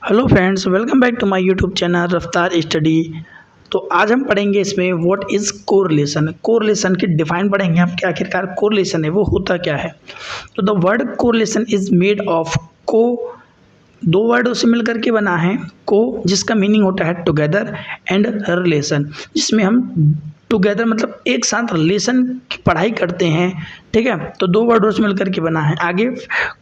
Hello friends, welcome back to my YouTube channel Raftaar study. तो आज हम पढ़ेंगे इसमें व्हाट इज़ कोरिलेशन। कोरिलेशन की डिफाइन पढ़ेंगे हम कि आखिरकार कोरिलेशन है वो होता क्या है। तो the word correlation is made of को, दो वर्डों से मिलकर के बना है। को जिसका मीनिंग होता है टुगेदर, एंड रिलेशन जिसमें हम टुगेदर मतलब एक साथ रिलेशन की पढ़ाई करते हैं। ठीक है, तो दो वर्डों से मिलकर के बना है। आगे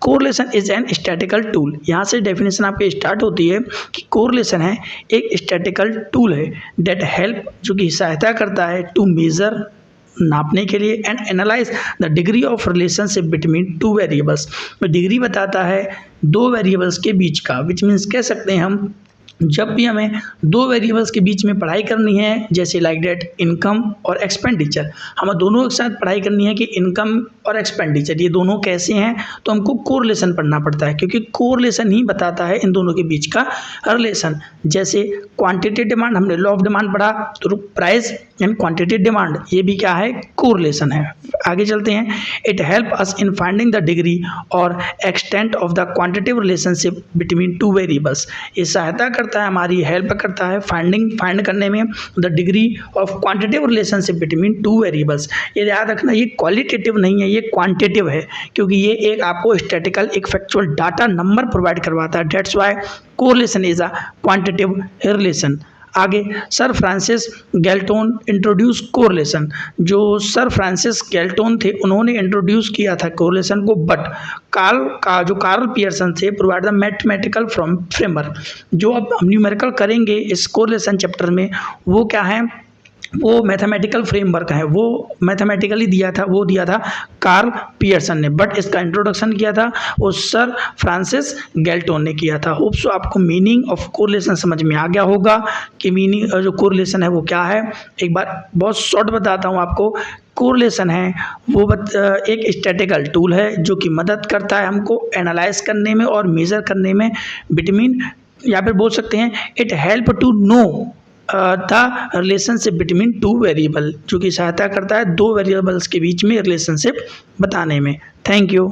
correlation is an statistical tool, यहाँ से डेफिनेशन आपकी स्टार्ट होती है कि कोरिलेशन है एक स्टैटिकल टूल है डेट हेल्प, जो कि सहायता करता है टू मेजर, नापने के लिए, and analyse the degree of relationship between two variables. तो डिग्री बताता है दो वेरिएबल्स के बीच का, विच मीन्स कह सकते हैं हम जब भी हमें दो वेरिएबल्स के बीच में पढ़ाई करनी है, जैसे लाइक डेट इनकम और एक्सपेंडिचर, हमें दोनों एक साथ पढ़ाई करनी है कि इनकम और एक्सपेंडिचर ये दोनों कैसे हैं, तो हमको कोरिलेशन पढ़ना पड़ता है, क्योंकि कोरिलेशन ही बताता है इन दोनों के बीच का रिलेशन। जैसे क्वांटिटी डिमांड, हमने लॉ ऑफ डिमांड पढ़ा, तो प्राइस एंड क्वांटिटी डिमांड ये भी क्या है, कोरिलेशन है। आगे चलते हैं। It helps us in finding the degree और extent of the quantitative relationship between two variables. ये सहायता करता है, हमारी हेल्प करता है फाइंड करने में the degree of quantitative relationship between two variables. ये याद रखना, ये क्वालिटेटिव नहीं है, ये क्वांटिटिव है, क्योंकि ये एक आपको स्टैटिकल एक फैक्चुअल डाटा नंबर प्रोवाइड करवाता है। That's why correlation is a quantitative relation. आगे सर फ्रांसिस गैल्टोन इंट्रोड्यूस कोरिलेशन। जो सर फ्रांसिस गैल्टोन थे उन्होंने इंट्रोड्यूस किया था कोरिलेशन को, बट जो कार्ल पियर्सन थे प्रोवाइड द मैथमेटिकल फ्रेमवर्क। जो अब हम न्यूमेरिकल करेंगे इस कोरिलेशन चैप्टर में, वो क्या है, वो मैथमेटिकल फ्रेमवर्क है, वो मैथमेटिकली दिया था कार्ल पियर्सन ने, बट इसका इंट्रोडक्शन किया था वो सर फ्रांसिस गैल्टोन ने किया था। होप सो आपको मीनिंग ऑफ कोरिलेशन समझ में आ गया होगा कि मीनिंग जो कोरिलेशन है वो क्या है। एक बार बहुत शॉर्ट बताता हूँ आपको। कोरिलेशन है वो एक स्टैटिकल टूल है जो कि मदद करता है हमको एनालाइज करने में और मेजर करने में बिटवीन, या फिर बोल सकते हैं it help to know the relationship between two variable, जो कि सहायता करता है दो वेरिएबल्स के बीच में रिलेशनशिप बताने में। Thank you.